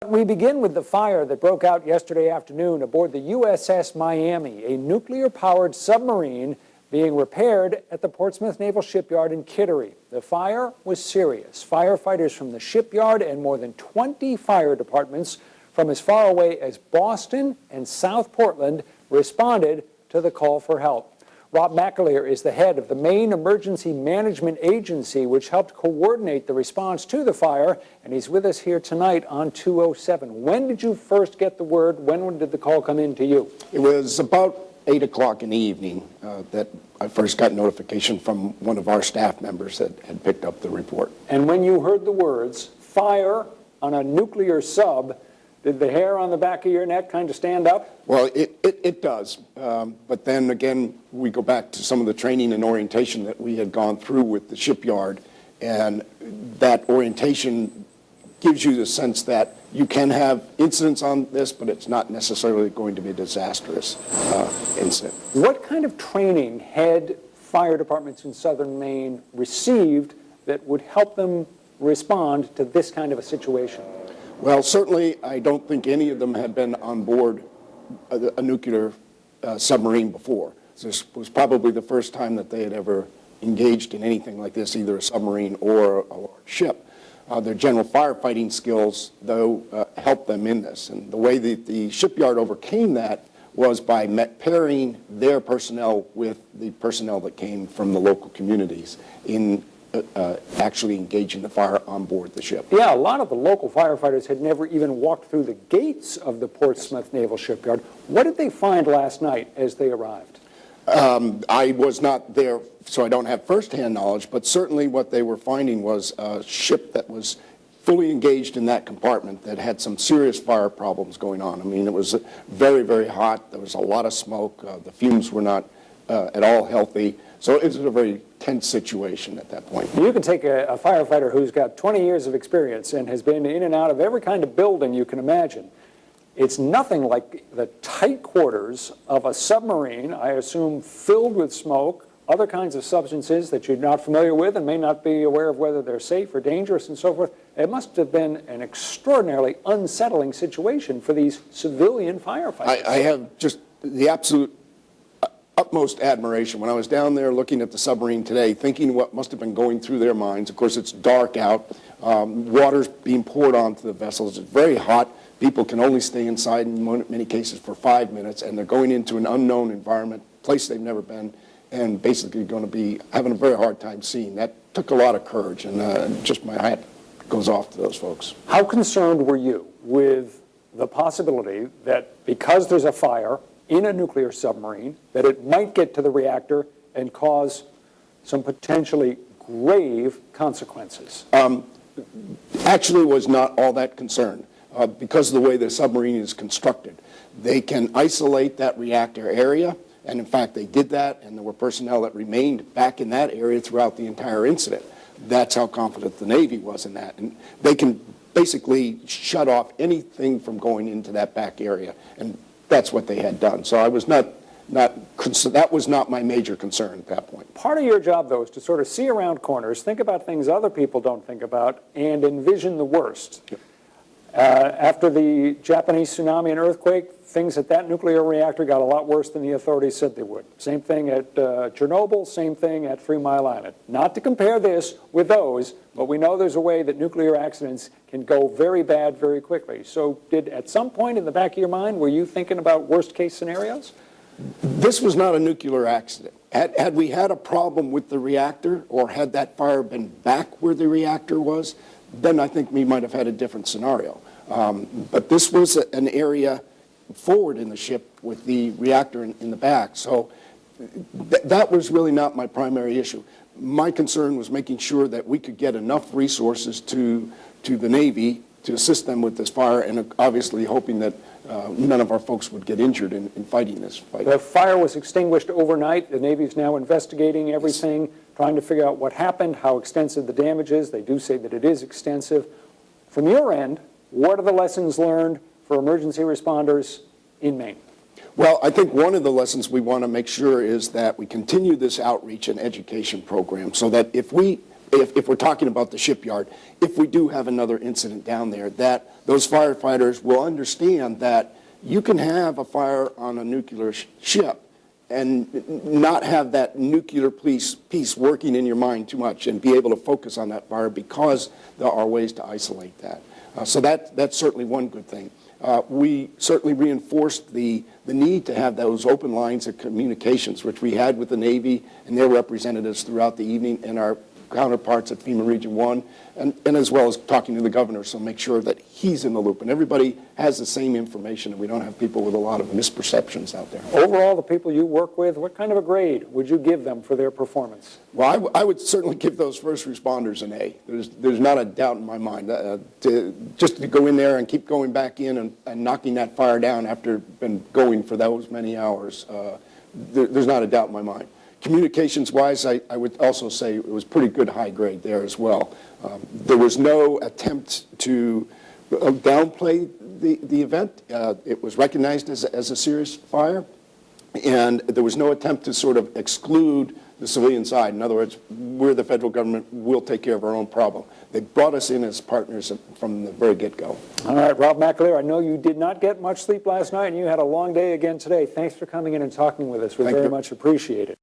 We begin with the fire that broke out yesterday afternoon aboard the USS Miami, a nuclear-powered submarine being repaired at the Portsmouth Naval Shipyard in Kittery. The fire was serious. Firefighters from the shipyard and more than 20 fire departments from as far away as Boston and South Portland responded to the call for help. Bob McAleer is the head of the Maine Emergency Management Agency, which helped coordinate the response to the fire, and he's with us here tonight on 207. When did you first get the word? When did the call come in to you? It was about 8 o'clock in the evening that I first got notification from one of our staff members that had picked up the report. And when you heard the words, fire on a nuclear sub, did the hair on the back of your neck kind of stand up? Well, it does. But then again, we go back to some of the training and orientation that we had gone through with the shipyard. And that orientation gives you the sense that you can have incidents on this, but it's not necessarily going to be a disastrous incident. What kind of training had fire departments in southern Maine received that would help them respond to this kind of a situation? Well, certainly, I don't think any of them had been on board a nuclear submarine before. This was probably the first time that they had ever engaged in anything like this, either a submarine or a ship. Their general firefighting skills, though, helped them in this. And the way that the shipyard overcame that was by pairing their personnel with the personnel that came from the local communities in actually engaging the fire on board the ship. Yeah, a lot of the local firefighters had never even walked through the gates of the Portsmouth Naval Shipyard. What did they find last night as they arrived? I was not there, so I don't have firsthand knowledge, but certainly what they were finding was a ship that was fully engaged in that compartment that had some serious fire problems going on. I mean, it was very, very hot. There was a lot of smoke. The fumes were not at all healthy. So it was a very tense situation at that point. You can take a firefighter who's got 20 years of experience and has been in and out of every kind of building you can imagine. It's nothing like the tight quarters of a submarine, I assume filled with smoke, other kinds of substances that you're not familiar with and may not be aware of whether they're safe or dangerous and so forth. It must have been an extraordinarily unsettling situation for these civilian firefighters. I have just the absolute utmost admiration. When I was down there looking at the submarine today, thinking what must have been going through their minds. Of course, it's dark out. Water's being poured onto the vessels. It's very hot. People can only stay inside in many cases for 5 minutes, and they're going into an unknown environment, place they've never been, and basically going to be having a very hard time seeing. That took a lot of courage, and just my hat goes off to those folks. How concerned were you with the possibility that because there's a fire in a nuclear submarine, that it might get to the reactor and cause some potentially grave consequences? Actually was not all that concerned because of the way the submarine is constructed. They can isolate that reactor area, and in fact they did that, and there were personnel that remained back in that area throughout the entire incident. That's how confident the Navy was in that. And they can basically shut off anything from going into that back area, and that's what they had done. So I was that was not my major concern at that point. Part of your job, though, is to sort of see around corners, think about things other people don't think about, and envision the worst. Yep. After the Japanese tsunami and earthquake, things at that nuclear reactor got a lot worse than the authorities said they would. Same thing at Chernobyl, same thing at 3 Mile Island. Not to compare this with those, but we know there's a way that nuclear accidents can go very bad very quickly. So at some point in the back of your mind, were you thinking about worst case scenarios? This was not a nuclear accident. Had we had a problem with the reactor, or had that fire been back where the reactor was, then I think we might have had a different scenario. But this was an area forward in the ship with the reactor in the back. So that was really not my primary issue. My concern was making sure that we could get enough resources to the Navy to assist them with this fire, and obviously hoping that none of our folks would get injured in fighting this fight. The fire was extinguished overnight. The Navy is now investigating everything, trying to figure out what happened, how extensive the damage is. They do say that it is extensive. From your end, what are the lessons learned for emergency responders in Maine? Well, I think one of the lessons we want to make sure is that we continue this outreach and education program so that if we if we're talking about the shipyard, if we do have another incident down there, that those firefighters will understand that you can have a fire on a nuclear ship and not have that nuclear piece working in your mind too much and be able to focus on that fire because there are ways to isolate that. So that's certainly one good thing. We certainly reinforced the need to have those open lines of communications, which we had with the Navy and their representatives throughout the evening and our counterparts at FEMA Region 1, and as well as talking to the governor, so make sure that he's in the loop and everybody has the same information and we don't have people with a lot of misperceptions out there. Overall, the people you work with, what kind of a grade would you give them for their performance? Well, I would certainly give those first responders an A. There's not a doubt in my mind. Just to go in there and keep going back in and knocking that fire down after been going for those many hours, there's not a doubt in my mind. Communications-wise, I would also say it was pretty good high grade there as well. There was no attempt to downplay the event. It was recognized as a serious fire, and there was no attempt to sort of exclude the civilian side. In other words, we're the federal government, we'll take care of our own problem. They brought us in as partners from the very get-go. All right, Rob McAleer, I know you did not get much sleep last night and you had a long day again today. Thanks for coming in and talking with us. We very much appreciate it.